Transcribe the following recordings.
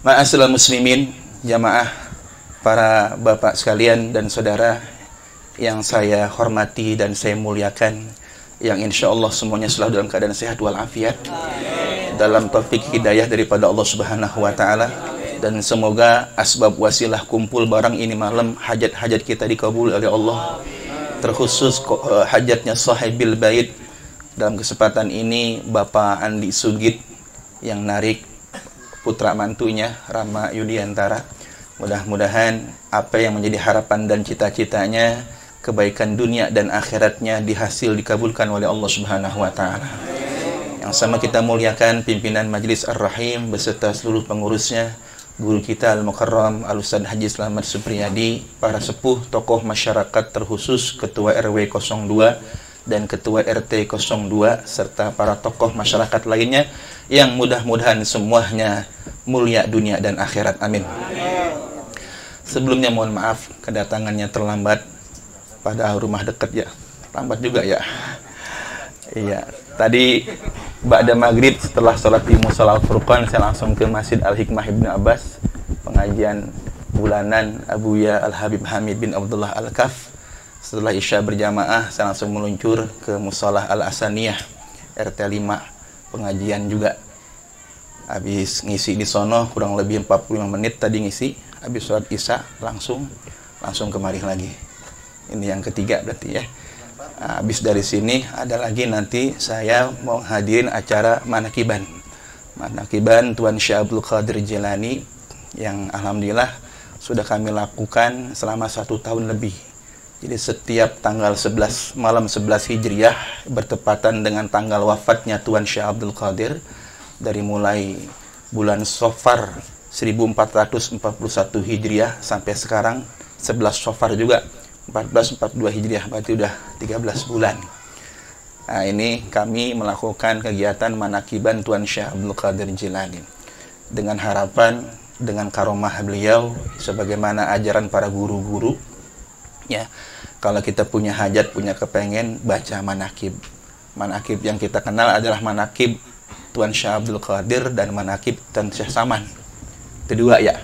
Ma'asyiral muslimin, jamaah, para bapak sekalian dan saudara yang saya hormati dan saya muliakan, yang insya Allah semuanya selalu dalam keadaan sehat walafiat, dalam taufik hidayah daripada Allah Subhanahu wa Ta'ala, dan semoga asbab wasilah kumpul barang ini malam hajat-hajat kita dikabul oleh Allah, terkhusus hajatnya sahibil bait. Dalam kesempatan ini Bapak Andi Sugit yang narik putra mantunya Rama Yudiantara. Mudah-mudahan apa yang menjadi harapan dan cita-citanya, kebaikan dunia dan akhiratnya dihasil dikabulkan oleh Allah Subhanahu wa Ta'ala. Yang sama kita muliakan pimpinan Majelis Ar-Rahim beserta seluruh pengurusnya, guru kita Al-Mukarram Al-Ustaz Haji Slamet Supriyadi, para sepuh tokoh masyarakat terkhusus Ketua RW 02 dan Ketua RT 02 serta para tokoh masyarakat lainnya yang mudah-mudahan semuanya mulia dunia dan akhirat. Amin. Sebelumnya mohon maaf kedatangannya terlambat pada rumah dekat ya. Lambat juga ya. Iya, tadi ba'da maghrib setelah sholat di Mushola Al-Furqan saya langsung ke Masjid Al-Hikmah Ibnu Abbas, pengajian bulanan Abuya Al-Habib Hamid bin Abdullah Al-Kaf. Setelah Isya berjamaah saya langsung meluncur ke Mushola Al-Asaniyah RT 5, pengajian juga. Habis ngisi di sono kurang lebih 45 menit tadi ngisi, habis sholat Isya langsung kemari lagi. Ini yang ketiga berarti ya. Habis dari sini ada lagi nanti saya mau hadirin acara manakiban Tuan Syekh Abdul Qadir Jilani yang alhamdulillah sudah kami lakukan selama 1 tahun lebih. Jadi setiap tanggal 11 malam 11 Hijriah bertepatan dengan tanggal wafatnya Tuan Syekh Abdul Qadir, dari mulai bulan Safar 1441 Hijriah sampai sekarang 11 Safar juga 1442 Hijriah, berarti udah 13 bulan. Nah, ini kami melakukan kegiatan manakiban Tuan Syekh Abdul Qadir Jilani dengan harapan, dengan karomah beliau sebagaimana ajaran para guru-guru ya. Kalau kita punya hajat, punya kepengen, baca manakib. Manakib yang kita kenal adalah manakib Tuan Syekh Abdul Qadir dan manakib Tuan Syekh Saman. Kedua ya.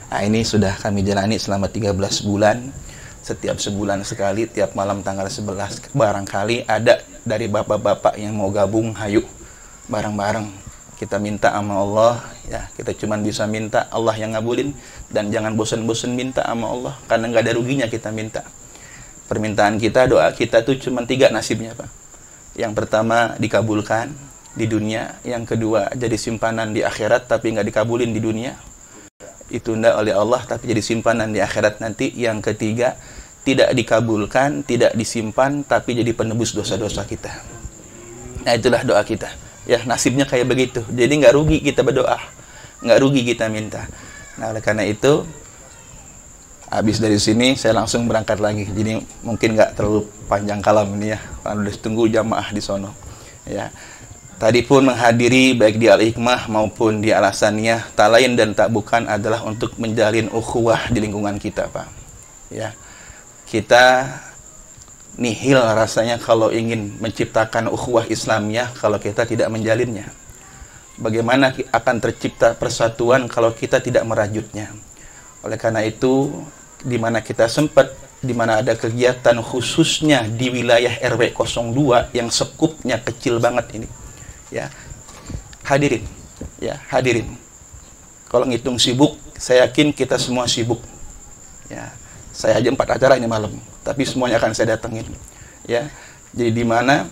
Nah, ini sudah kami jalani selama 13 bulan. Setiap sebulan sekali, tiap malam tanggal 11 barangkali ada dari bapak-bapak yang mau gabung, hayu bareng-bareng. Kita minta sama Allah ya, kita cuman bisa minta, Allah yang ngabulin, dan jangan bosan-bosan minta sama Allah karena nggak ada ruginya kita minta. Permintaan kita, doa kita tuh cuma 3 nasibnya Pak. Yang pertama dikabulkan di dunia, yang kedua jadi simpanan di akhirat tapi nggak dikabulin di dunia, ditunda oleh Allah tapi jadi simpanan di akhirat nanti. Yang ketiga tidak dikabulkan, tidak disimpan tapi jadi penebus dosa-dosa kita. Nah, itulah doa kita ya, nasibnya kayak begitu. Jadi nggak rugi kita berdoa, nggak rugi kita minta. Nah, oleh karena itu habis dari sini saya langsung berangkat lagi. Jadi mungkin nggak terlalu panjang kalam ini ya, karena udah tunggu jamaah di sono ya. Tadi pun menghadiri baik di Al-Hikmah maupun di Al-Asaniyah, tak lain dan tak bukan adalah untuk menjalin ukhuwah di lingkungan kita Pak ya. Kita nihil rasanya kalau ingin menciptakan ukhuwah Islamiyah kalau kita tidak menjalinnya. Bagaimana akan tercipta persatuan kalau kita tidak merajutnya? Oleh karena itu, di mana kita sempat, di mana ada kegiatan khususnya di wilayah RW 02 yang sekupnya kecil banget ini ya, hadirin ya, hadirin. Kalau ngitung sibuk, saya yakin kita semua sibuk ya. Saya aja 4 acara ini malam, tapi semuanya akan saya datengin ya. Jadi di mana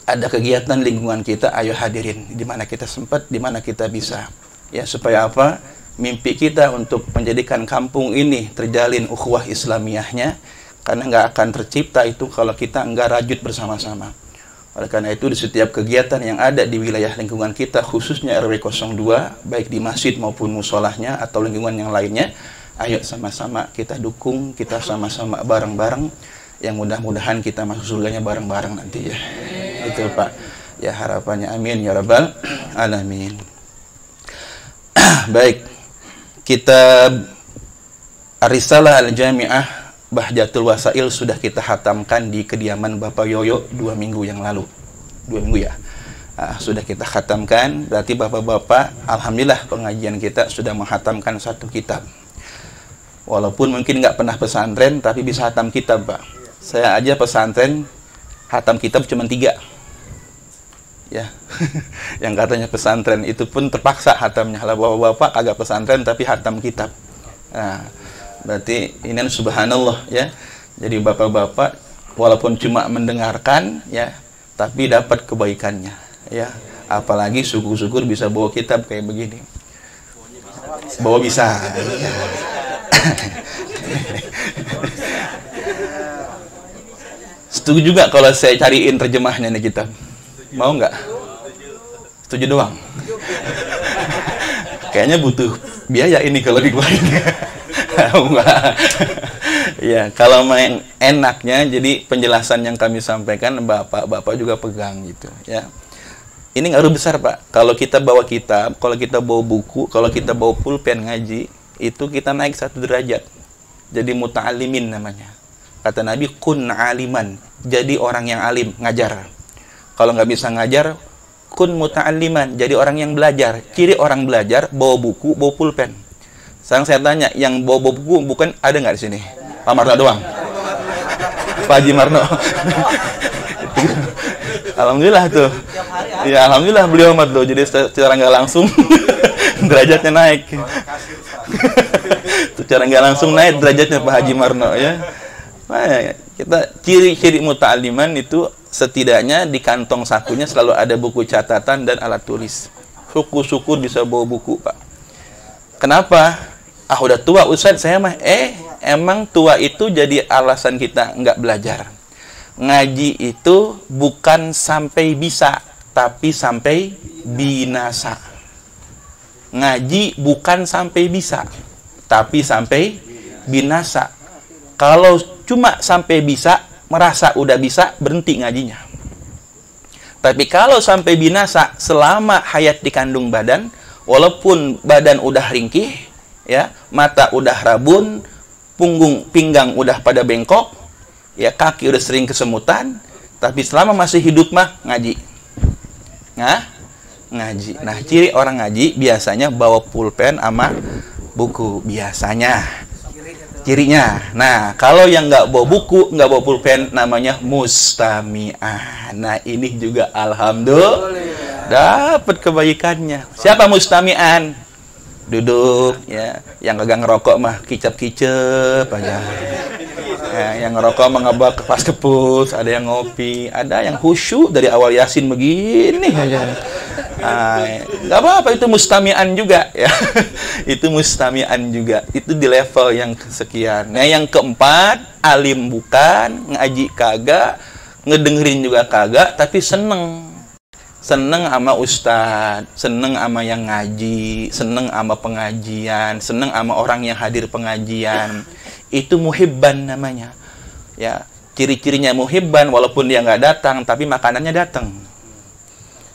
ada kegiatan lingkungan kita, ayo hadirin. Di mana kita sempat, di mana kita bisa ya, supaya apa? Mimpi kita untuk menjadikan kampung ini terjalin ukhuwah Islamiyahnya, karena nggak akan tercipta itu kalau kita nggak rajut bersama-sama. Oleh karena itu, di setiap kegiatan yang ada di wilayah lingkungan kita, khususnya RW 02, baik di masjid maupun musolahnya atau lingkungan yang lainnya, Ayo sama-sama kita dukung, kita sama-sama bareng-bareng, yang mudah-mudahan kita masuk surganya bareng-bareng nanti ya. Itu Pak, ya harapannya. Amin ya rabbal alamin. Baik, kita Risalah Al-Jami'ah Bahjatul Wasail sudah kita hatamkan di kediaman Bapak Yoyo 2 minggu yang lalu. 2 minggu ya. Sudah kita khatamkan, berarti bapak-bapak alhamdulillah pengajian kita sudah menghatamkan 1 kitab. Walaupun mungkin nggak pernah pesantren tapi bisa hatam kitab Pak. Saya aja pesantren hatam kitab cuma 3 ya. Yang katanya pesantren itu pun terpaksa hatamnya. Lah bapak-bapak agak pesantren tapi hatam kitab. Nah, berarti ini subhanallah ya. Jadi bapak-bapak walaupun cuma mendengarkan ya, tapi dapat kebaikannya ya. Apalagi syukur-syukur bisa bawa kitab kayak begini. Bawa bisa. Setuju juga kalau saya cariin terjemahnya nih kitab. Mau nggak? Setuju doang. Kayaknya butuh biaya ini kalau dikeluarin. Enggak. Ya, kalau main enaknya jadi penjelasan yang kami sampaikan bapak-bapak juga pegang gitu ya. Ini ngaruh besar Pak. Kalau kita bawa kitab, kalau kita bawa buku, kalau kita bawa pulpen ngaji, itu kita naik 1 derajat. Jadi muta'alimin namanya. Kata Nabi, kun aliman. Jadi orang yang alim, ngajar. Kalau nggak bisa ngajar, kun muta'aliman. Jadi orang yang belajar. Ciri orang belajar, bawa buku, bawa pulpen. Sekarang saya tanya, yang bawa buku bukan ada nggak di sini? Pak Marno doang. Pak Haji Marno. Alhamdulillah tuh. Ya alhamdulillah beliau mat tuh. Jadi secara nggak langsung derajatnya naik. Secara nggak langsung naik derajatnya Pak Haji Marno ya. Nah, kita ciri-ciri muta'aliman itu setidaknya di kantong sakunya selalu ada buku catatan dan alat tulis. Syukur-syukur bisa bawa buku Pak. Kenapa? Udah tua Ustaz saya mah. Emang tua itu jadi alasan kita nggak belajar. Ngaji itu bukan sampai bisa, tapi sampai binasa. Ngaji bukan sampai bisa, tapi sampai binasa. Kalau cuma sampai bisa, merasa udah bisa, berhenti ngajinya. Tapi kalau sampai binasa, selama hayat di kandung badan, walaupun badan udah ringkih, ya, mata udah rabun, pinggang udah pada bengkok, ya, kaki udah sering kesemutan, tapi selama masih hidup mah ngaji. Ngaji. Nah, ciri orang ngaji biasanya bawa pulpen sama buku biasanya. Cirinya. Nah, kalau yang nggak bawa buku, nggak bawa pulpen, namanya mustami'ah. Nah, ini juga alhamdulillah dapat kebaikannya. Siapa mustami'an? Duduk, ya. Yang kagak ngerokok mah kicap-kicap aja. Ya, yang ngerokok mah ngebak pas kepus, ada yang ngopi, ada yang khusyuk dari awal Yasin begini aja. Nggak apa-apa, itu mustami'an juga ya. Itu mustami'an juga. Itu di level yang sekian. Nah, yang keempat, alim bukan, ngaji kagak, ngedengerin juga kagak, tapi seneng sama ustadz, seneng sama yang ngaji, seneng sama pengajian, seneng sama orang yang hadir pengajian. Itu muhibban namanya. Ya, ciri-cirinya muhibban, walaupun dia nggak datang, tapi makanannya datang.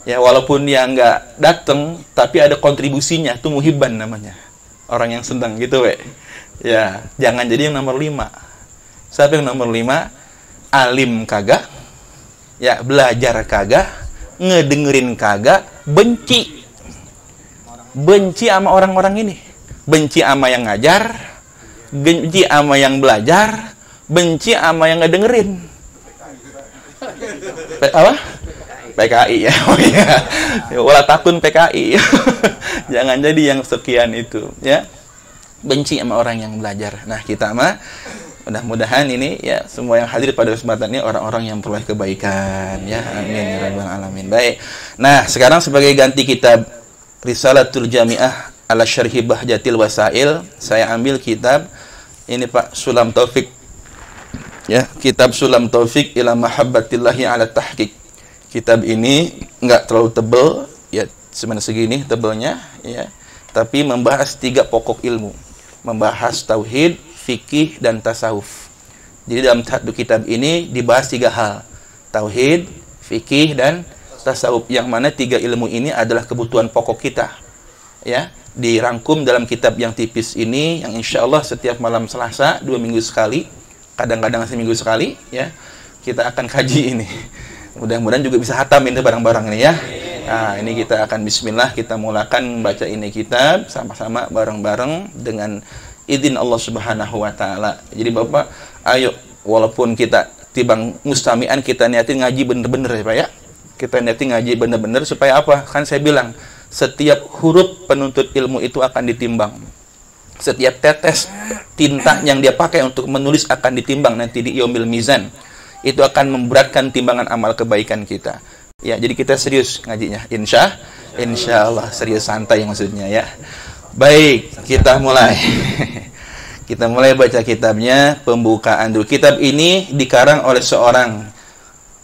Ya, walaupun dia nggak datang, tapi ada kontribusinya, itu muhibban namanya. Orang yang senang gitu, we. Ya, jangan jadi yang nomor 5. Siapa yang nomor 5? Alim kagak, ya, belajar kagak, ngedengerin kagak, benci sama orang-orang ini, benci sama yang ngajar, benci sama yang belajar, benci sama yang ngedengerin. Apa? PKI ya, oh ya, wala takun PKI. Jangan jadi yang sekian itu, ya. Benci sama orang yang belajar. Nah, kita mah mudah-mudahan ini ya semua yang hadir pada kesempatan ini orang-orang yang peroleh kebaikan, ya. Amin ya rabbal alamin. Baik. Nah, sekarang sebagai ganti kitab Risalatul Jami'ah ala Syarhi Bahjatil Wasail, saya ambil kitab ini Pak Sulam Taufik. Ya, kitab Sulam Taufik ila mahabbatillahi ala tahqiq. Kitab ini nggak terlalu tebal, ya, cuma segini tebelnya, ya, tapi membahas 3 pokok ilmu. membahas tauhid, fikih, dan tasawuf. Jadi dalam satu kitab ini dibahas 3 hal. Tauhid, fikih, dan tasawuf. Yang mana 3 ilmu ini adalah kebutuhan pokok kita. Ya, dirangkum dalam kitab yang tipis ini, yang insya Allah setiap malam Selasa 2 minggu sekali, kadang-kadang seminggu sekali, ya, kita akan kaji ini. Mudah-mudahan juga bisa hatam ini barang-barang ini ya. Nah, ini kita akan bismillah, kita mulakan baca ini kitab sama-sama bareng-bareng dengan izin Allah Subhanahu wa taala. Jadi Bapak, ayo walaupun kita tibang mustami'an, kita niatin ngaji bener-bener ya Pak ya. Kita niatin ngaji bener-bener supaya apa? Kan saya bilang, setiap huruf penuntut ilmu itu akan ditimbang. Setiap tetes tinta yang dia pakai untuk menulis akan ditimbang nanti di yaumil mizan. Itu akan memberatkan timbangan amal kebaikan kita. Ya, jadi kita serius ngajinya. Insya Allah serius, santai maksudnya ya. Baik, kita mulai. Kita mulai baca kitabnya, pembukaan dulu. Kitab ini dikarang oleh seorang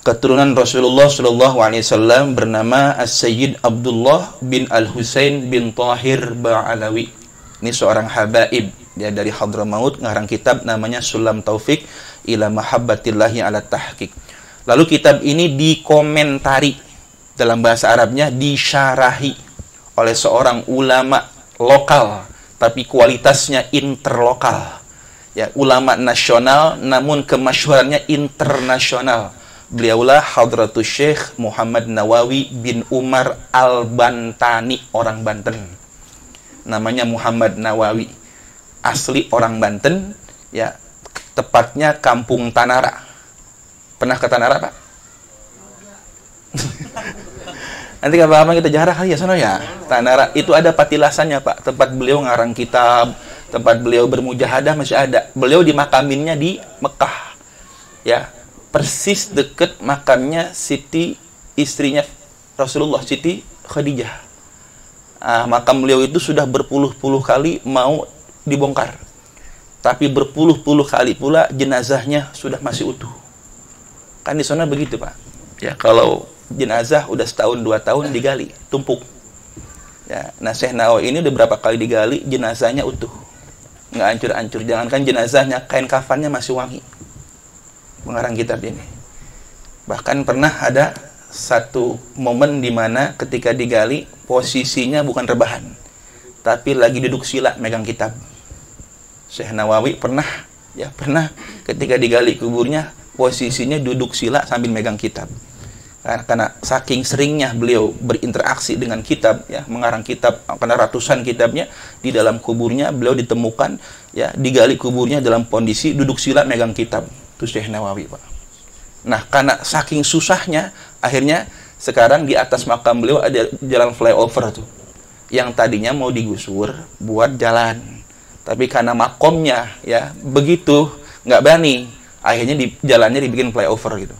keturunan Rasulullah SAW bernama As-Sayyid Abdullah bin Al-Husain bin Tahir Ba'alawi. Ini seorang habaib, dia dari Hadramaut, ngarang kitab namanya Sulam Taufik ila Mahabbatillahi ala Tahqiq. Lalu kitab ini dikomentari, dalam bahasa Arabnya disyarahi oleh seorang ulama lokal, tapi kualitasnya interlokal. Ya, ulama nasional namun kemasyhurannya internasional. Beliaulah Hadratus Syekh Muhammad Nawawi bin Umar Al-Bantani, orang Banten. Namanya Muhammad Nawawi, asli orang Banten, ya, tepatnya Kampung Tanara. Pernah ke Tanara, Pak? Nanti kapan-kapan kita jarah kali ya sono ya. Tanara itu ada patilasannya, Pak. Tempat beliau ngarang kitab, tempat beliau bermujahadah masih ada. Beliau dimakaminnya di Mekah. Ya, persis deket makamnya Siti, istrinya Rasulullah, Siti Khadijah. Makam beliau itu sudah berpuluh-puluh kali mau dibongkar. Tapi berpuluh-puluh kali pula jenazahnya sudah masih utuh. Kan di sana begitu Pak. Ya, kalau jenazah udah setahun 2 tahun digali, tumpuk. Ya, nah Syekh Nawawi ini udah berapa kali digali, jenazahnya utuh, nggak hancur-hancur. Jangankan jenazahnya, kain kafannya masih wangi. Mengarang kitab ini. Bahkan pernah ada satu momen di mana ketika digali posisinya bukan rebahan, tapi lagi duduk sila megang kitab. Syekh Nawawi pernah ketika digali kuburnya posisinya duduk sila sambil megang kitab. Karena saking seringnya beliau berinteraksi dengan kitab, ya, mengarang kitab, karena ratusan kitabnya, di dalam kuburnya beliau ditemukan, ya, digali kuburnya dalam kondisi duduk sila megang kitab. Itu Syekh Nawawi, Pak. Nah, karena saking susahnya, akhirnya sekarang di atas makam beliau ada jalan flyover tuh, yang tadinya mau digusur buat jalan, tapi karena makomnya, ya, begitu nggak berani, akhirnya di jalannya dibikin flyover gitu,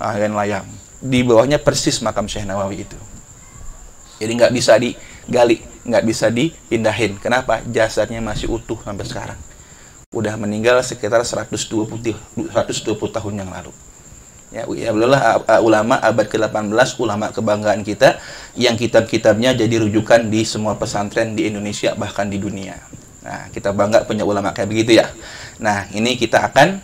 akhirnya layang. Di bawahnya persis makam Syekh Nawawi itu. Jadi nggak bisa digali, nggak bisa dipindahin. Kenapa? Jasadnya masih utuh sampai sekarang. Udah meninggal sekitar 120 tahun yang lalu. Ya, beliaulah ulama abad ke-18, ulama kebanggaan kita, yang kitab-kitabnya jadi rujukan di semua pesantren di Indonesia, bahkan di dunia. Nah, kita bangga punya ulama kayak begitu ya. Nah, ini kita akan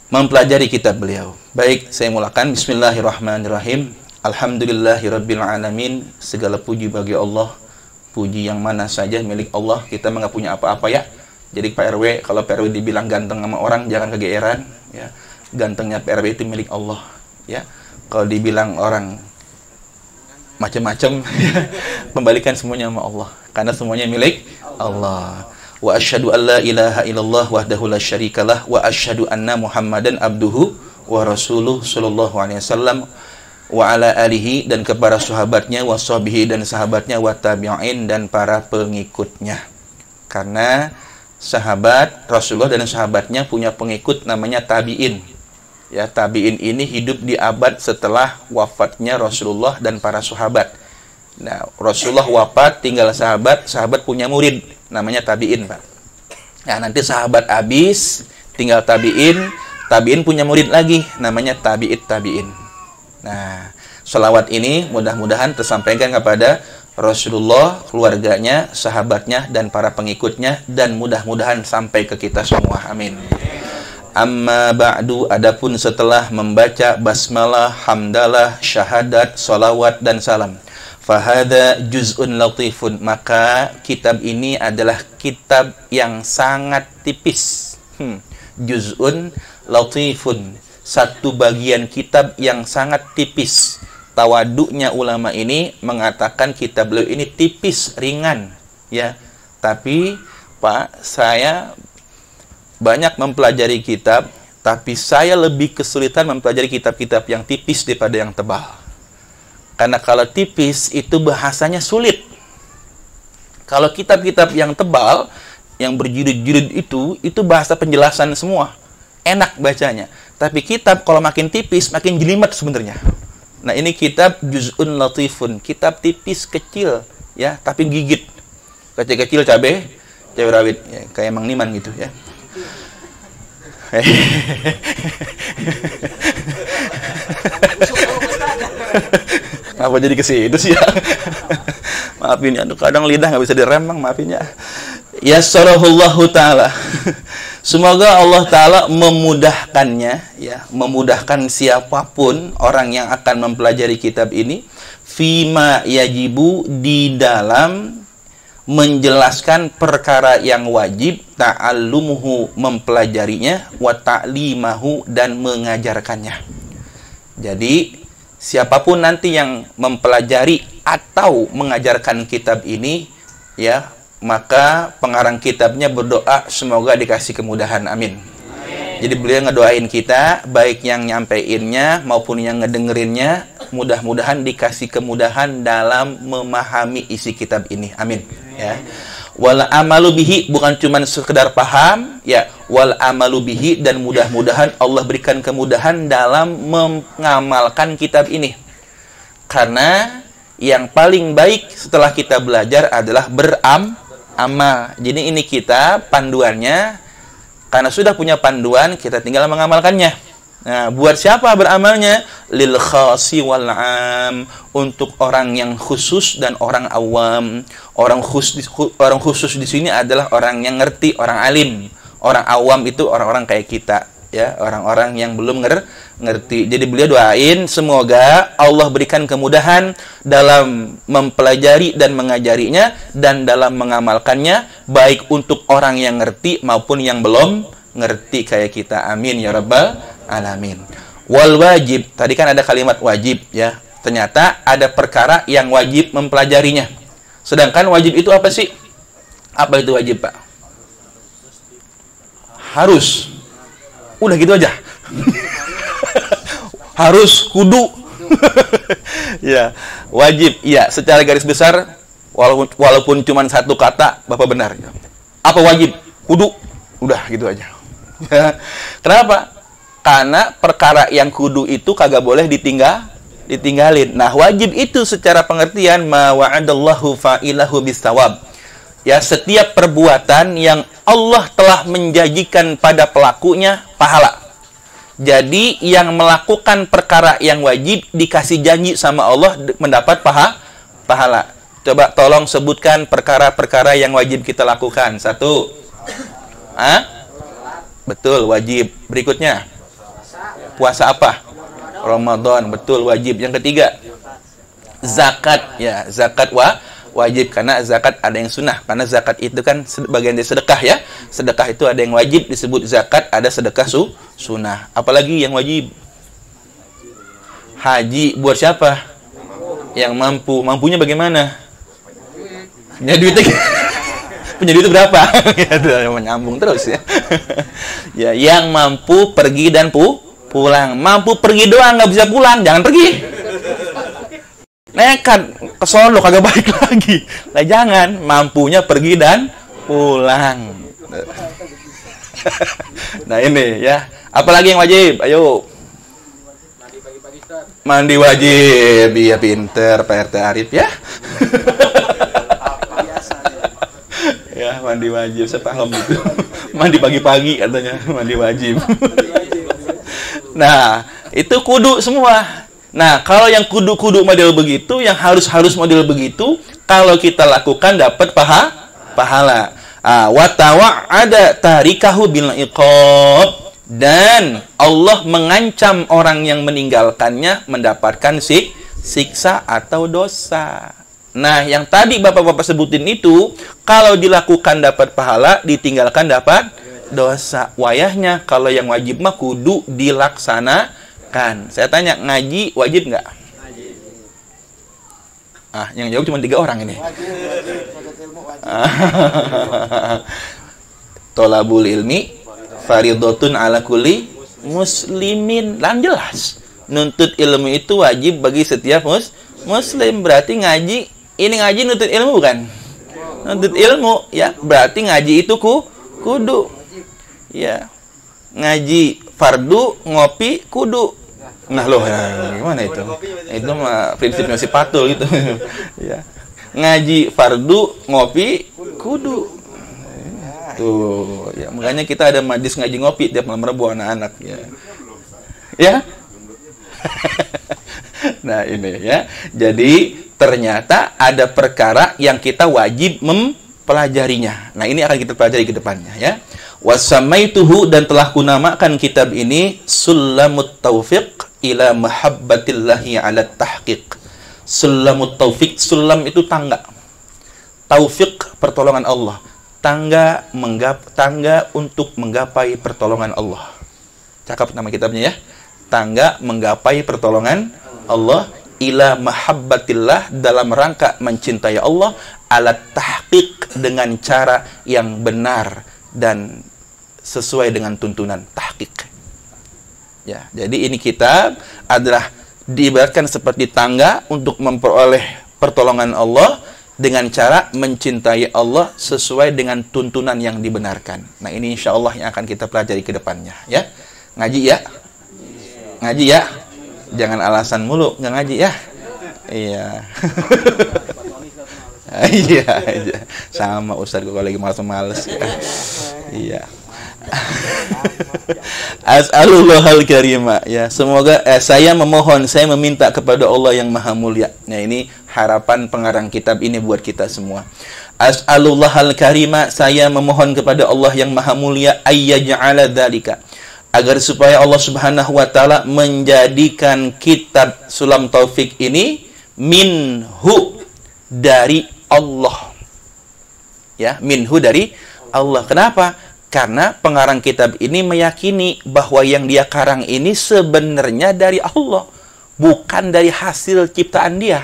mempelajari kitab beliau. Baik, saya mulakan. Bismillahirrahmanirrahim. Alhamdulillahirabbil alamin. Segala puji bagi Allah. Puji yang mana saja milik Allah. Kita nggak punya apa-apa ya. Jadi Pak RW, kalau Pak RW dibilang ganteng sama orang, jangan kegeeran ya. Gantengnya Pak RW itu milik Allah ya. Kalau dibilang orang macam-macam, kembalikan semuanya sama Allah, karena semuanya milik Allah. Wa asyhadu an la ilaha illallah wahdahu la syarikalah wa asyhadu anna Muhammadan abduhu wa rasuluh sallallahu alaihi wasallam wa ala alihi, dan kepada sahabatnya, wa sahbihi, dan sahabatnya, wa tabi'in, dan para pengikutnya. Karena sahabat Rasulullah dan sahabatnya punya pengikut namanya tabi'in. Ya, tabi'in ini hidup di abad setelah wafatnya Rasulullah dan para sahabat. Nah, Rasulullah wafat, tinggal sahabat punya murid namanya tabi'in, Pak. Nah, nanti sahabat habis, tinggal tabi'in punya murid lagi namanya tabi'in. Nah, sholawat ini mudah-mudahan tersampaikan kepada Rasulullah, keluarganya, sahabatnya, dan para pengikutnya, dan mudah-mudahan sampai ke kita semua. Amin. Amma ba'du, adapun setelah membaca basmalah, hamdalah, syahadat, salawat, dan salam, fahada juz'un latifun, maka kitab ini adalah kitab yang sangat tipis. Juz'un latifun, satu bagian kitab yang sangat tipis. Tawaduknya ulama ini mengatakan kitab beliau ini tipis, ringan, ya. Tapi Pak, saya banyak mempelajari kitab, tapi saya lebih kesulitan mempelajari kitab-kitab yang tipis daripada yang tebal. Karena kalau tipis itu bahasanya sulit. Kalau kitab-kitab yang tebal, yang berjilid-jilid itu bahasa penjelasan semua. Enak bacanya. Tapi kitab kalau makin tipis, makin jelimet sebenarnya. Nah, ini kitab Juz'un Latifun, kitab tipis kecil, ya, tapi gigit. Kecil-kecil cabai rawit, ya, kayak Mang Niman gitu, ya. Apa jadi ke situ sih ya? Maafin ya, kadang lidah nggak bisa direm, Bang, maafin ya. Yassarahullahu ta'ala. Semoga Allah Ta'ala memudahkannya, ya, memudahkan siapapun orang yang akan mempelajari kitab ini, fima yajibu, di dalam menjelaskan perkara yang wajib, ta'allumuhu, mempelajarinya, wa ta'limahu, dan mengajarkannya. Jadi siapapun nanti yang mempelajari atau mengajarkan kitab ini, ya, maka pengarang kitabnya berdoa semoga dikasih kemudahan. Amin. Jadi beliau ngedoain kita, baik yang nyampeinnya maupun yang ngedengerinnya, mudah-mudahan dikasih kemudahan dalam memahami isi kitab ini. Amin. Ya. Wal amalu bihi, bukan cuma sekedar paham, ya, wal amalu bihi, dan mudah-mudahan Allah berikan kemudahan dalam mengamalkan kitab ini. Karena yang paling baik setelah kita belajar adalah beramal. Jadi ini kita panduannya, karena sudah punya panduan, kita tinggal mengamalkannya. Nah, buat siapa beramalnya? Lil khasi wal am, untuk orang yang khusus dan orang awam. Orang khusus di sini adalah orang yang ngerti, orang alim. Orang awam itu orang-orang kayak kita, ya, orang-orang yang belum ngerti. Jadi beliau doain semoga Allah berikan kemudahan dalam mempelajari dan mengajarinya dan dalam mengamalkannya, baik untuk orang yang ngerti maupun yang belum ngerti kayak kita. Amin ya rabbal alamin. Wal wajib, tadi kan ada kalimat wajib, ya. Ternyata ada perkara yang wajib mempelajarinya. Sedangkan wajib itu apa sih? Apa itu wajib, Pak? Harus. Udah gitu aja. Harus, kudu. Ya, wajib. Ya, secara garis besar, walaupun cuma satu kata, Bapak benar. Apa wajib? Kudu. Udah gitu aja. Kenapa? Karena perkara yang kudu itu kagak boleh ditinggalin. Nah, wajib itu secara pengertian ma wa'adallahu fa'ilahu bisawab. Ya, setiap perbuatan yang Allah telah menjanjikan pada pelakunya pahala. Jadi yang melakukan perkara yang wajib dikasih janji sama Allah mendapat pahala. Coba tolong sebutkan perkara-perkara yang wajib kita lakukan. Satu. Betul, wajib. Berikutnya. Puasa apa? Ramadan. Betul, wajib. Yang ketiga. Zakat. Ya, zakat wajib, karena zakat ada yang sunnah. Karena zakat itu kan bagian dari sedekah, ya. Sedekah itu ada yang wajib disebut zakat, ada sedekah sunnah. Apalagi yang wajib? Haji. Buat siapa? Yang mampu. Mampunya bagaimana? Punya duitnya. Punya duit berapa? Menyambung terus, ya. Ya, yang mampu pergi dan pulang. Mampu pergi doang, nggak bisa pulang, jangan pergi. Nekat ke sono kagak balik lagi. Nah, jangan, mampunya pergi dan pulang. Nah, ini, ya. Apalagi yang wajib? Ayo. Mandi wajib. Iya, pinter Pak RT Arif, ya. Ya, mandi wajib. Saya paham gitu. Mandi pagi-pagi katanya, mandi wajib. Nah, itu kudu semua. Nah, kalau yang kudu-kudu model begitu, yang harus-harus model begitu, Kalau kita lakukan dapat pahala. Wa tawa'ada tarikahu bil iqab, dan Allah mengancam orang yang meninggalkannya mendapatkan siksa atau dosa. Nah, yang tadi Bapak-bapak sebutin itu, kalau dilakukan dapat pahala, ditinggalkan dapat dosa. Wayahnya kalau yang wajib mah kudu dilaksanakan. Saya tanya, ngaji wajib nggak? Yang jawab cuma 3 orang ini. Tolabul ilmi faridotun ala kulli muslimin. Lan jelas. Nuntut ilmu itu wajib bagi setiap muslim. Berarti ngaji, ini ngaji nuntut ilmu bukan? Nuntut ilmu, ya. Berarti ngaji itu kudu. Ya. Ngaji fardu, ngopi kudu. Nah loh, ya, gimana itu? Itu mah prinsipnya si patul gitu. Ya. Ngaji fardu, ngopi kudu. Tuh, ya makanya kita ada majlis ngaji ngopi tiap malam Rabu anak-anak ya. Ya. Nah, ini ya. Jadi ternyata ada perkara yang kita wajib mempelajarinya. Nah, ini akan kita pelajari ke depannya ya. Wasamaituhu, dan telah kunamakan kitab ini Sulamut Taufiq ila mahabbatillahi ala tahqiq. Sulamut Taufiq, sulam itu tangga. Taufiq, pertolongan Allah. Tangga untuk menggapai pertolongan Allah. Cakap nama kitabnya ya. Tangga menggapai pertolongan Allah ila mahabbatillah, dalam rangka mencintai Allah, ala tahqiq, dengan cara yang benar dan sesuai dengan tuntunan tahqiq. Ya, jadi ini kitab adalah diibaratkan seperti tangga untuk memperoleh pertolongan Allah dengan cara mencintai Allah sesuai dengan tuntunan yang dibenarkan. Nah, ini insya Allah yang akan kita pelajari ke depannya ya. Ngaji ya? Ngaji ya? Jangan alasan mulu nggak ngaji ya. Iya. Iya, sama Ustaz kalau lagi malas-malas ya. Iya. As'alullahal karima ya. Semoga saya memohon, saya meminta kepada Allah yang Maha Mulia. Nah, ini harapan pengarang kitab ini buat kita semua. As'alullahal karima, saya memohon kepada Allah yang Maha Mulia, ayyaj'ala dzalika, agar supaya Allah Subhanahu wa taala menjadikan kitab Sulam Taufik ini minhu, dari Allah. Ya, minhu, dari Allah. Kenapa? Karena pengarang kitab ini meyakini bahwa yang dia karang ini sebenarnya dari Allah, bukan dari hasil ciptaan dia.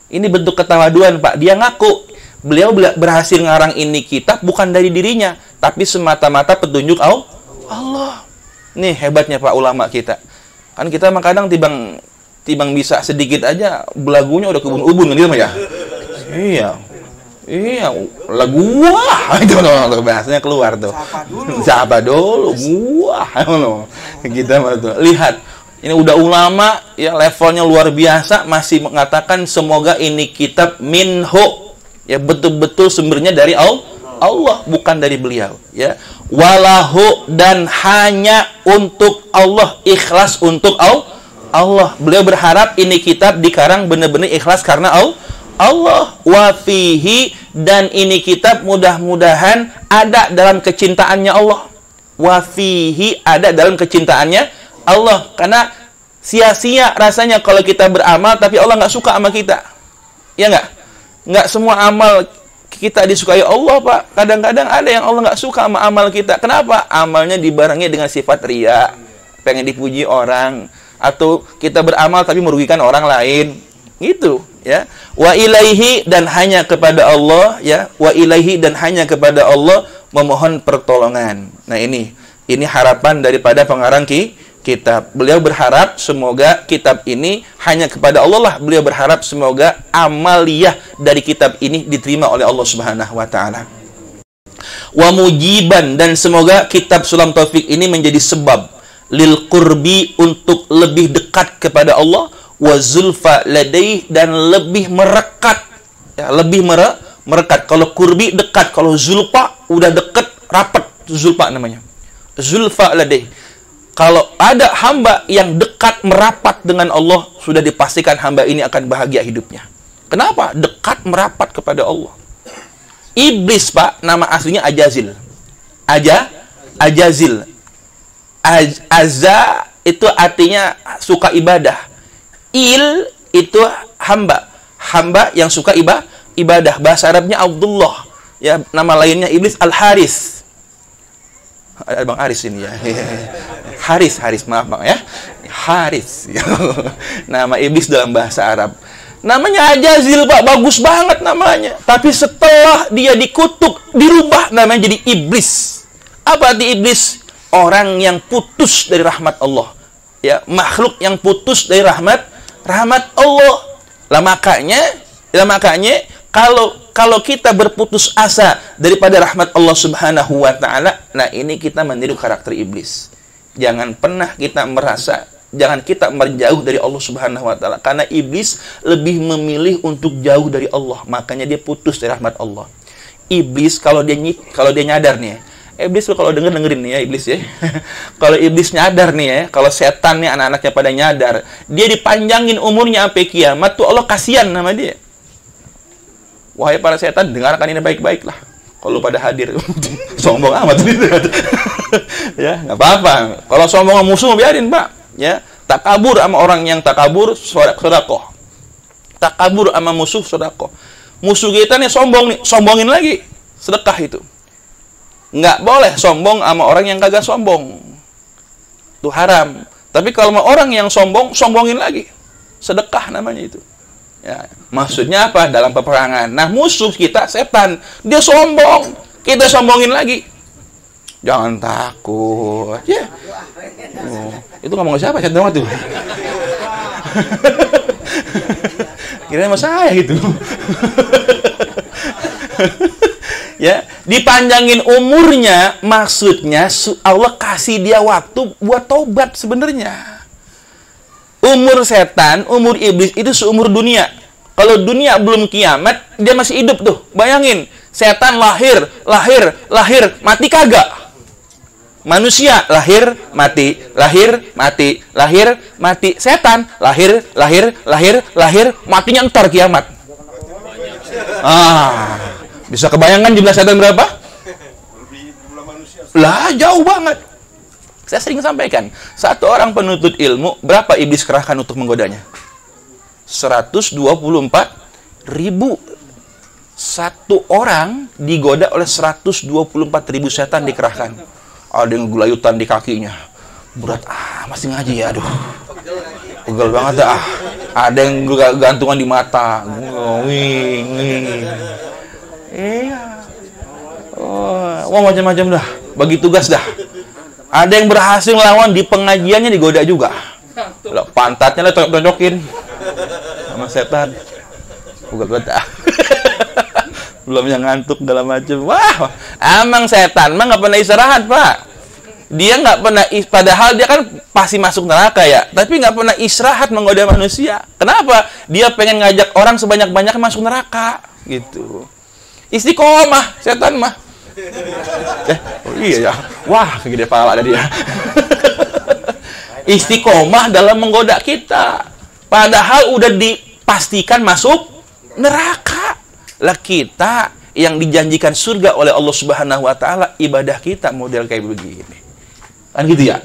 Ini bentuk ketawaduan, Pak. Dia ngaku beliau berhasil ngarang ini kitab bukan dari dirinya, tapi semata-mata petunjuk Allah. Nih hebatnya Pak ulama kita. Kan kita kadang tibang bisa sedikit aja belagunya udah kebun-ubun gitu ya. Iya, lagu wah itu bahasanya keluar tuh. Siapa dulu? Wah, kita tuh. Lihat, ini udah ulama ya, levelnya luar biasa, masih mengatakan semoga ini kitab minhu, ya betul-betul sumbernya dari Allah, bukan dari beliau, ya. Walahu, dan hanya untuk Allah, ikhlas untuk Allah. Beliau berharap ini kitab dikarang benar-benar ikhlas karena Allah. Wafihi, dan ini kitab mudah-mudahan ada dalam kecintaannya Allah. Wafihi, ada dalam kecintaannya Allah. Karena sia-sia rasanya kalau kita beramal tapi Allah nggak suka sama kita. Ya nggak semua amal kita disukai Allah, Pak. Kadang-kadang ada yang Allah nggak suka sama amal kita. Kenapa? Amalnya dibarengi dengan sifat riya, pengen dipuji orang, atau kita beramal tapi merugikan orang lain. Gitu, ya. Wa ilaihi, dan hanya kepada Allah, ya. Wa ilaihi, dan hanya kepada Allah memohon pertolongan. Nah, ini harapan daripada pengarang kitab. Beliau berharap semoga kitab ini hanya kepada Allah lah. Beliau berharap semoga amaliyah dari kitab ini diterima oleh Allah Subhanahu wa taala. Wa mujiban, dan semoga kitab Sulam Taufik ini menjadi sebab lil qurbi, untuk lebih dekat kepada Allah, wa zulfa ladaih, dan lebih merekat, ya, lebih merekat. Kalau kurbi dekat, kalau zulfa udah dekat, rapat, zulfa namanya. Zulfa ladaih. Kalau ada hamba yang dekat merapat dengan Allah, sudah dipastikan hamba ini akan bahagia hidupnya. Kenapa? Dekat merapat kepada Allah. Iblis, Pak, nama aslinya Ajazil. Ajazil. Azza itu artinya suka ibadah. Il itu hamba. Hamba yang suka ibadah. Bahasa Arabnya Abdullah. Ya, nama lainnya Iblis Al-Haris. Ada Bang Haris ini ya. Haris, maaf Bang ya. Haris. Nama iblis dalam bahasa Arab. Namanya Ajazil, Pak, bagus banget namanya. Tapi setelah dia dikutuk, dirubah namanya jadi iblis. Apa arti iblis? Orang yang putus dari rahmat Allah. Ya, makhluk yang putus dari rahmat Allah. Lah makanya kalau kita berputus asa daripada rahmat Allah Subhanahu wa taala, nah ini kita meniru karakter iblis. Jangan pernah kita jangan kita menjauh dari Allah Subhanahu wa taala, karena iblis lebih memilih untuk jauh dari Allah, makanya dia putus dari rahmat Allah. Iblis kalau dia nyadar nih ya. Iblis kalau dengerin nih ya iblis ya. Kalau iblis nyadar nih ya, kalau setan nih anak-anaknya pada nyadar, dia dipanjangin umurnya sampai kiamat tuh Allah kasihan sama dia. Wahai para setan, dengarkan ini baik-baik lah. Kalau pada hadir, sombong amat. Ya, nggak apa-apa. Kalau sombong sama musuh, biarin, Pak. Ya, takabur sama orang yang takabur, sedekah. Takabur sama musuh, sedekah. Musuh kita nih sombong nih, sombongin lagi. Sedekah itu. Nggak boleh sombong sama orang yang kagak sombong. Itu haram. Tapi kalau sama orang yang sombong, sombongin lagi. Sedekah namanya itu. Ya, maksudnya apa? Dalam peperangan. Nah, musuh kita setan, dia sombong, kita sombongin lagi. Jangan takut. Ya. Oh, itu ngomong siapa? Setan banget tuh. Kirain sama saya gitu. Ya, dipanjangin umurnya, maksudnya Allah kasih dia waktu buat tobat sebenarnya. Umur setan, umur iblis itu seumur dunia. Kalau dunia belum kiamat, dia masih hidup tuh. Bayangin, setan lahir, mati kagak. Manusia lahir, mati. Setan lahir, matinya ntar kiamat. Bisa kebayangkan jumlah setan berapa? Lah, jauh banget. Saya sering sampaikan, satu orang penuntut ilmu, berapa iblis kerahkan untuk menggodanya? 124.000. Satu orang digoda oleh 124.000 setan dikerahkan. Ada yang gelayutan di kakinya. Berat, masih ngaji ya, aduh. Pegel banget dah. Ada yang gantungan di mata. Iya. Wah, macam-macam dah. Bagi tugas dah. Ada yang berhasil melawan di pengajiannya digoda juga. Lah, pantatnya lah tonjokin sama setan. Ugal-ugal. Belum yang ngantuk segala macam. Wah, emang setan mah nggak pernah istirahat, Pak. Dia nggak pernah, padahal dia kan pasti masuk neraka ya, tapi nggak pernah istirahat menggoda manusia. Kenapa? Dia pengen ngajak orang sebanyak-banyaknya masuk neraka, gitu. Istiqomah setan mah. Oh iya ya. Wah, segede pala ada dia. Istiqomah dalam menggoda kita. Padahal udah dipastikan masuk neraka. Lah kita yang dijanjikan surga oleh Allah Subhanahu wa taala, ibadah kita model kayak begini. Kan gitu ya?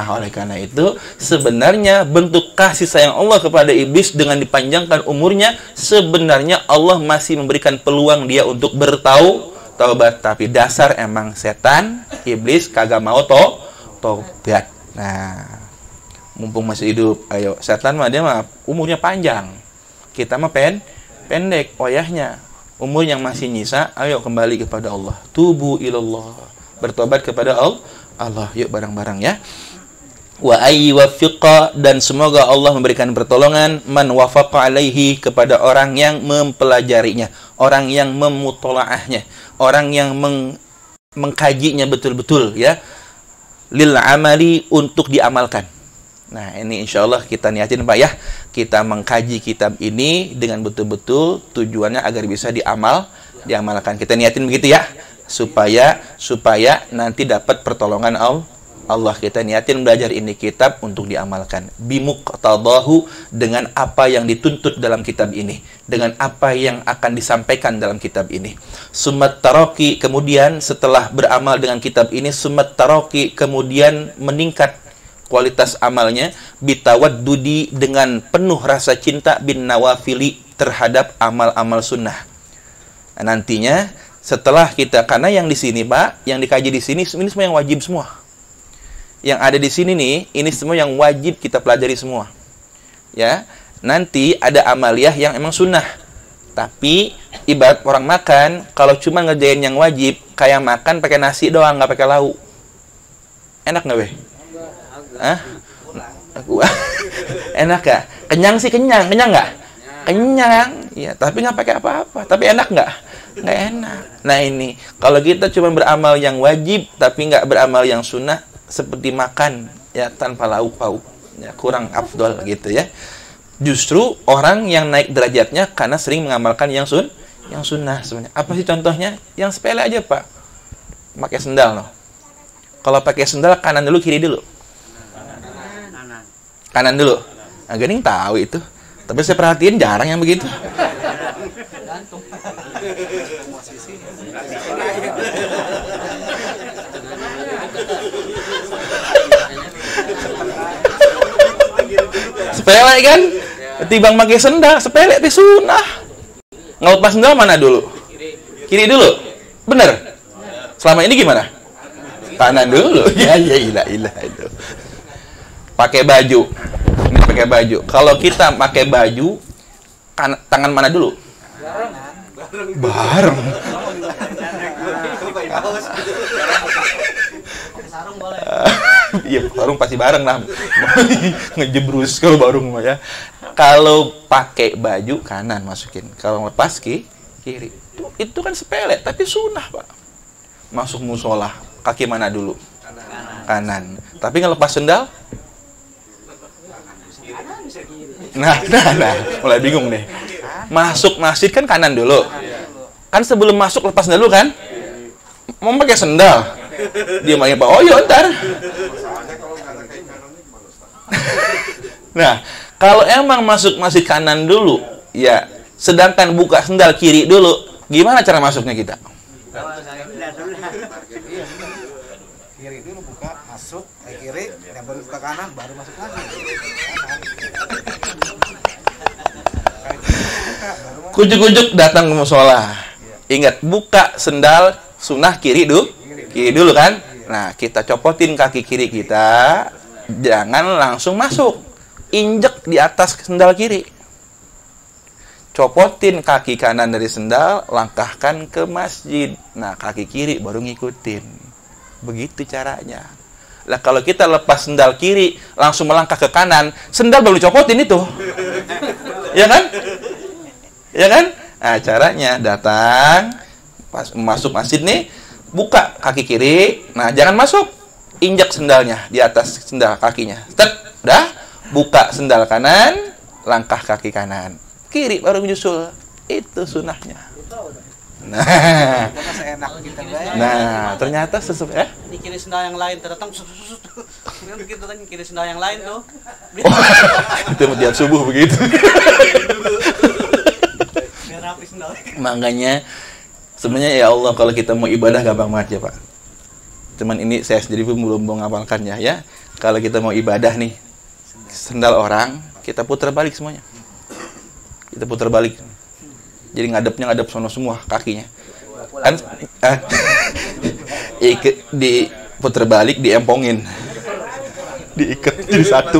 Oleh karena itu, sebenarnya bentuk kasih sayang Allah kepada iblis dengan dipanjangkan umurnya, sebenarnya Allah masih memberikan peluang dia untuk bertaubat. Tapi dasar emang setan, iblis kagak mau tobat. Nah, mumpung masih hidup, ayo, setan mah dia mah umurnya panjang. Kita mah pendek, wayahnya. Umur yang masih nyisa, ayo kembali kepada Allah. Tubu ilallah. Bertobat kepada Allah. Yuk bareng-bareng ya. Wa ayyiwaffiqa, dan semoga Allah memberikan pertolongan man wafaqa alaihi, kepada orang yang mempelajarinya, orang yang memutolaahnya, orang yang mengkajinya betul-betul ya, lil amali, untuk diamalkan. Nah, ini insya Allah kita niatin, Pak ya, kita mengkaji kitab ini dengan betul-betul, tujuannya agar bisa diamalkan. Kita niatin begitu ya, supaya nanti dapat pertolongan Allah, kita niatin belajar ini kitab untuk diamalkan. Bimuqtadahu, dengan apa yang dituntut dalam kitab ini, dengan apa yang akan disampaikan dalam kitab ini. Summat taraqi, kemudian setelah beramal dengan kitab ini, summat taraqi, kemudian meningkat kualitas amalnya, bitawaddudi, dengan penuh rasa cinta, bin nawafili, terhadap amal-amal sunnah. Nah, nantinya setelah kita, karena yang di sini Pak, yang dikaji di sini ini semua yang wajib semua. Yang ada di sini nih, ini semua yang wajib kita pelajari semua. Ya, nanti ada amaliyah yang emang sunnah. Tapi ibarat orang makan, kalau cuma ngerjain yang wajib, kayak makan pakai nasi doang, nggak pakai lauk. Enak nggak weh? Hah? Enak gak? Kenyang sih kenyang nggak? Kenyang, ya. Tapi nggak pakai apa-apa. Tapi enak nggak? Nggak enak. Nah ini, kalau kita cuma beramal yang wajib, tapi nggak beramal yang sunnah, seperti makan ya tanpa lauk pauk, ya kurang afdol gitu ya. Justru orang yang naik derajatnya karena sering mengamalkan yang sunnah sebenarnya. Apa sih contohnya? Yang sepele aja Pak, pakai sendal loh. Kalau pakai sendal kanan dulu kiri dulu? Kanan dulu. Nah, Gening tahu itu, tapi saya perhatiin jarang yang begitu. Sepele kan? Ketimbang pakai sendal, sepele tapi sunnah. Ngelepas sendal mana dulu? Kiri dulu. Bener? Selama ini gimana? Kanan dulu. Ya ilah itu. Pakai baju. Ini pakai baju. Kalau kita pakai baju, tangan mana dulu? Bareng. Iya, barung pasti bareng lah. Ngejebrus kalau barung mah ya. Kalau pakai baju kanan masukin, kalau lepas kiri. Itu kan sepele, tapi sunnah Pak. Masuk musola, kaki mana dulu? Kanan. Tapi ngelepas sendal? Nah, mulai bingung nih. Masuk masjid kan kanan dulu. Kan sebelum masuk lepas sendal dulu kan? Mau pakai sendal? Dia main Pak, oh iya ntar. Nah, kalau emang masuk masjid kanan dulu, ya, sedangkan buka sendal kiri dulu, gimana cara masuknya kita? Kiri dulu buka, masuk, kiri, dan baru buka kanan, baru masuk lagi. Kujuk-kujuk datang ke musola. Ingat, buka sendal sunnah kiri dulu kan? Nah, kita copotin kaki kiri kita, jangan langsung masuk. Injek di atas sendal kiri. Copotin kaki kanan dari sendal, langkahkan ke masjid. Nah, kaki kiri baru ngikutin. Begitu caranya. Lah kalau kita lepas sendal kiri, langsung melangkah ke kanan, sendal baru copotin itu. Ya kan? Ya kan? Nah, caranya datang, pas masuk masjid nih, buka kaki kiri. Nah, jangan masuk. Injak sendalnya di atas sendal kakinya. Dah, buka sendal kanan, langkah kaki kanan. Kiri baru menyusul. Itu sunnahnya. Nah, ternyata sesuai ya? Di kiri sendal yang lain terdatang begitu kan kiri sendal yang lain tuh. Itu tiap subuh begitu. Biar rapi sendal. Makanya sebenarnya ya Allah, kalau kita mau ibadah gampang banget ya Pak. Cuman ini saya sendiri pun belum mau ngapalkannya ya. Kalau kita mau ibadah nih, sendal orang kita putar balik semuanya. Kita putar balik. Jadi ngadep sono semua kakinya. Kan diputar balik, diempongin. Diikat jadi satu.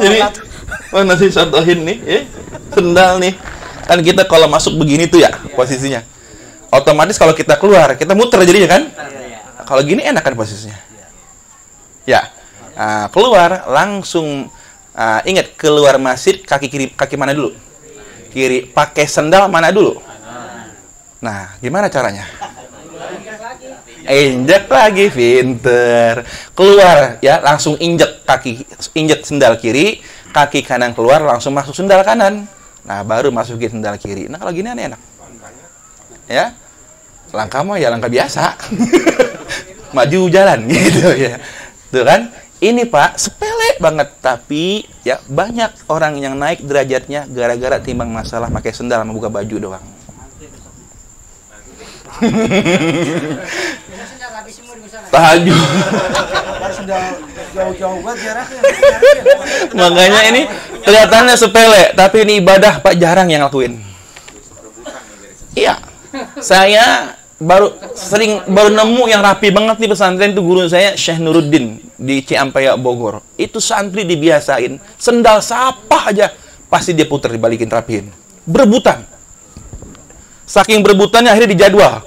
Jadi mana sih contohin nih, sendal nih. Kan kita kalau masuk begini tuh ya posisinya. Otomatis kalau kita keluar, kita muter jadinya kan? Kalau gini enak kan posisinya? Ya. Nah, keluar langsung. Ingat, keluar masjid kaki kiri, kaki mana dulu? Kiri. Pakai sendal mana dulu? Nah, gimana caranya? Injek lagi, pinter. Keluar ya, langsung injek kaki, injek sendal kiri, kaki kanan keluar, langsung masuk sendal kanan. Nah, baru masukin sendal kiri. Nah, kalau gini enak. Ya. Langkah mah ya langkah biasa. Maju jalan gitu ya. Tuh kan? Ini Pak, sepele banget, tapi ya banyak orang yang naik derajatnya gara-gara timbang masalah pakai sendal sama buka baju doang. Tahajud. Jauh-jauh banget jaraknya. Makanya ini kelihatannya sepele, tapi ini ibadah Pak jarang yang lakuin. Iya. Saya baru nemu yang rapi banget di pesantren itu guru saya Syekh Nuruddin di Ciampea Bogor. Itu santri dibiasain sendal siapa aja pasti dia puter dibalikin rapiin. Berebutan. Saking berebutannya akhirnya dijadwal.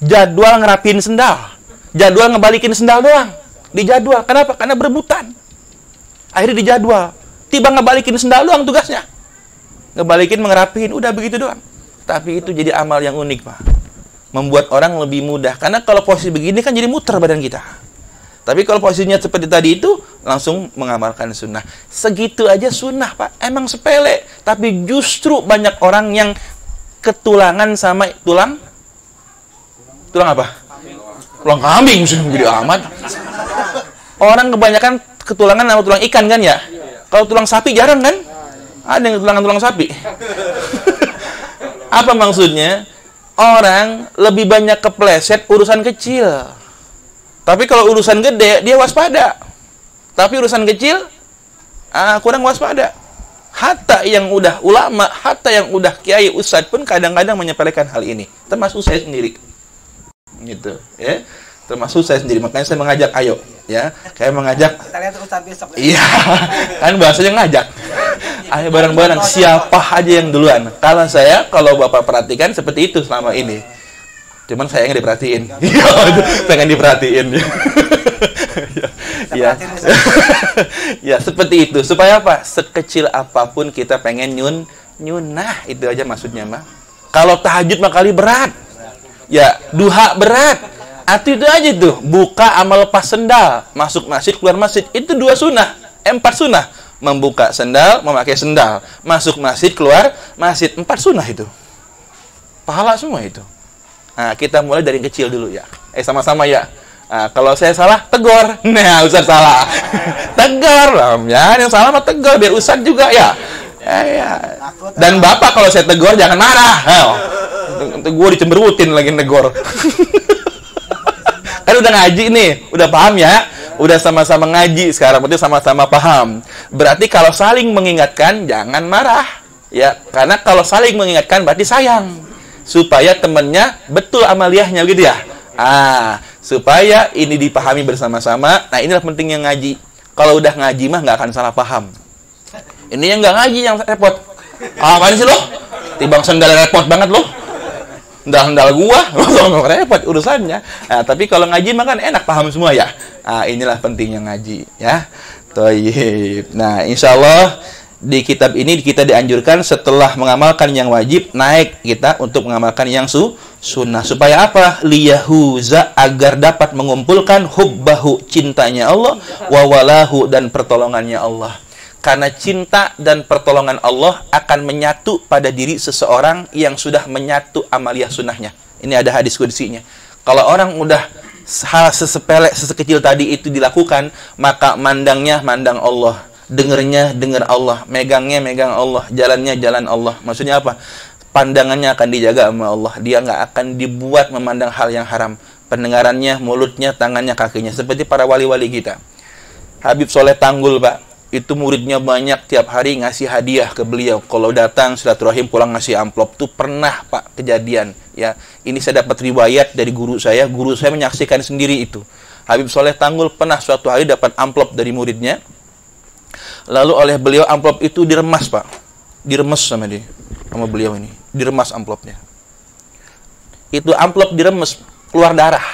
Jadwal ngerapiin sendal. Jadwal ngebalikin sendal doang. Dijadwal. Kenapa? Karena berebutan. Akhirnya dijadwal. Tiba ngebalikin sendal doang tugasnya. Ngebalikin, ngerapiin, udah begitu doang. Tapi itu jadi amal yang unik, Pak. Membuat orang lebih mudah. Karena kalau posisi begini kan jadi muter badan kita. Tapi kalau posisinya seperti tadi itu, langsung mengamalkan sunnah. Segitu aja sunnah, Pak. Emang sepele. Tapi justru banyak orang yang ketulangan sama tulang apa? Tulang kambing, musuhnya gede amat. Orang kebanyakan ketulangan sama tulang ikan kan ya? Kalau tulang sapi jarang kan? Ada yang ketulangan tulang sapi. Apa maksudnya? Orang lebih banyak kepleset urusan kecil. Tapi kalau urusan gede, dia waspada. Tapi urusan kecil, kurang waspada. Hatta yang udah ulama, hatta yang udah kiai ustadz pun kadang-kadang menyepelekan hal ini. Termasuk saya sendiri. Gitu, ya. Termasuk saya sendiri. Makanya saya mengajak, ayo, ya. Kayak mengajak. Kita lihat ustadz besok. Iya, kan bahasanya ngajak. Ayo bareng-bareng, siapa aja yang duluan. Kalau Bapak perhatikan seperti itu selama ini. Cuman saya yang diperhatiin. Pengen diperhatiin. Ya. Ya, seperti itu. Supaya apa? Sekecil apapun kita pengen nyunah. Itu aja maksudnya, mah. Kalau tahajud mah kali berat. Ya, duha berat. Atau itu aja tuh. Buka amal lepas sendal. Masuk masjid, keluar masjid. Itu 2 sunnah. 4 sunnah. Membuka sendal, memakai sendal, masuk masjid, keluar masjid, 4 sunnah itu. Pahala semua itu. Nah, kita mulai dari yang kecil dulu ya. Sama-sama ya. Nah, kalau saya salah, tegur. Nah, Ustaz salah. Tegur lah. Ya, yang salah mah tegur, biar Ustaz juga ya. Ya. Dan Bapak kalau saya tegur jangan marah. Gue dicemberutin lagi negor. Kan udah ngaji nih, udah paham ya. Udah sama-sama ngaji sekarang, berarti sama-sama paham. Berarti kalau saling mengingatkan, jangan marah. Ya, karena kalau saling mengingatkan berarti sayang. Supaya temennya betul amaliyahnya gitu ya. Supaya ini dipahami bersama-sama. Nah, inilah pentingnya ngaji. Kalau udah ngaji mah nggak akan salah paham. Ini yang nggak ngaji yang repot. Apaan sih lo? Timbang sendal repot banget lo. Sendal gua, repot urusannya. Nah, tapi kalau ngaji mah kan enak paham semua ya. Inilah pentingnya ngaji ya. Thayyib. Nah, insyaallah di kitab ini kita dianjurkan setelah mengamalkan yang wajib naik kita untuk mengamalkan yang sunnah. Supaya apa? Liyahuza, agar dapat mengumpulkan hubbahu, cintanya Allah, wa walahu, dan pertolongannya Allah. Karena cinta dan pertolongan Allah akan menyatu pada diri seseorang yang sudah menyatu amaliyah sunnahnya. Ini ada hadis kudusinya. Kalau orang udah hal sesepele, sesekecil tadi itu dilakukan, maka mandangnya mandang Allah, dengernya dengar Allah, megangnya megang Allah, jalannya jalan Allah. Maksudnya apa? Pandangannya akan dijaga sama Allah. Dia nggak akan dibuat memandang hal yang haram. Pendengarannya, mulutnya, tangannya, kakinya. Seperti para wali-wali kita. Habib Soleh Tanggul, Pak. Itu muridnya banyak, tiap hari ngasih hadiah ke beliau. Kalau datang silaturahim pulang ngasih amplop. Itu pernah Pak kejadian ya. Ini saya dapat riwayat dari guru saya menyaksikan sendiri itu. Habib Soleh Tanggul pernah suatu hari dapat amplop dari muridnya. Lalu oleh beliau amplop itu diremas, Pak. Diremes sama dia, sama beliau ini. Diremas amplopnya. Itu amplop diremes, keluar darah.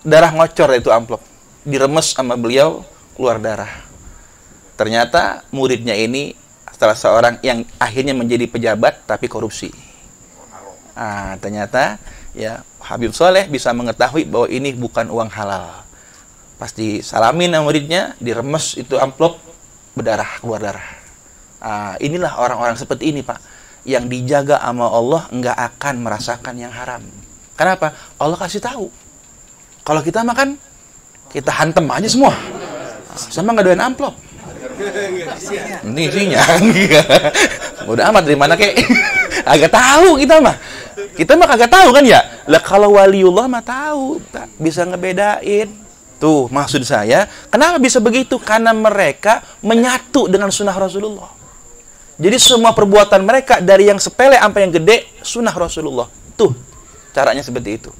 Darah ngocor itu amplop. Diremes sama beliau, keluar darah. Ternyata muridnya ini salah seorang yang akhirnya menjadi pejabat tapi korupsi. Ternyata ya Habib Soleh bisa mengetahui bahwa ini bukan uang halal. Pasti salamin sama muridnya, diremes itu amplop, berdarah, keluar darah. Inilah orang-orang seperti ini, Pak, yang dijaga sama Allah nggak akan merasakan yang haram. Kenapa? Allah kasih tahu. Kalau kita makan, kita hantem aja semua. Sama nggak doain amplop. Ini isinya. Udah amat dari mana kek? Agak tahu kita mah. Kita mah kagak tahu kan ya? Lah kalau waliullah mah tahu, bisa ngebedain. Tuh, maksud saya, kenapa bisa begitu? Karena mereka menyatu dengan sunnah Rasulullah. Jadi semua perbuatan mereka dari yang sepele sampai yang gede sunnah Rasulullah. Tuh, caranya seperti itu.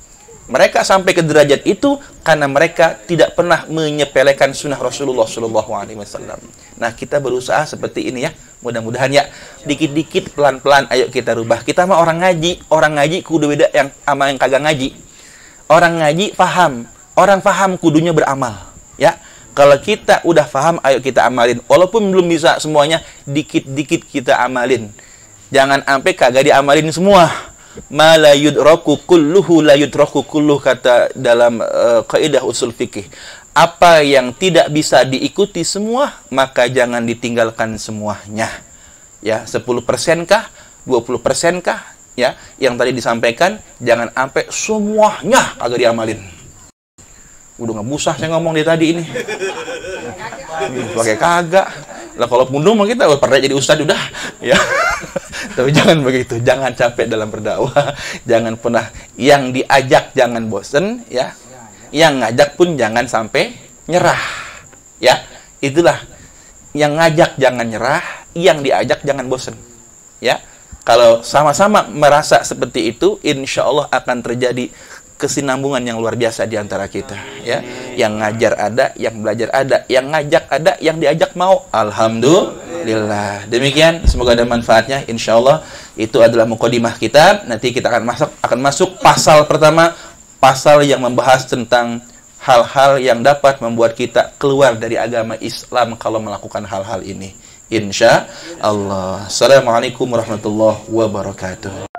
Mereka sampai ke derajat itu karena mereka tidak pernah menyepelekan sunnah Rasulullah Shallallahu Alaihi Wasallam. Nah, kita berusaha seperti ini ya. Mudah-mudahan ya, dikit-dikit, pelan-pelan, ayo kita rubah. Kita mah orang ngaji kudu beda yang sama yang kagak ngaji. Orang ngaji paham, orang paham kudunya beramal. Ya, kalau kita udah paham, ayo kita amalin. Walaupun belum bisa semuanya, dikit-dikit kita amalin. Jangan sampai kagak diamalin semua. Ma la yudraku kulluhu la yudraku kulluh, kata dalam kaidah usul fikih. Apa yang tidak bisa diikuti semua, maka jangan ditinggalkan semuanya. Ya, 10% kah? 20% kah? Ya, yang tadi disampaikan, jangan sampai semuanya kagak diamalin. Udah ngebusah saya ngomong dari tadi ini. Pakai kagak. Lah kalau mundur mah kita pernah jadi ustadz udah, ya. Tapi jangan begitu, jangan capek dalam berdakwah, jangan pernah yang diajak jangan bosen, ya. Yang ngajak pun jangan sampai nyerah. Ya, itulah yang ngajak jangan nyerah, yang diajak jangan bosen. Ya. Kalau sama-sama merasa seperti itu, insya Allah akan terjadi kesinambungan yang luar biasa di antara kita, ya. Yang ngajar ada, yang belajar ada, yang ngajak ada, yang diajak mau. Alhamdulillah. Demikian, semoga ada manfaatnya. Insya Allah itu adalah mukadimah kitab. Nanti kita akan masuk pasal pertama, pasal yang membahas tentang hal-hal yang dapat membuat kita keluar dari agama Islam kalau melakukan hal-hal ini. Insya Allah. Assalamualaikum warahmatullahi wabarakatuh.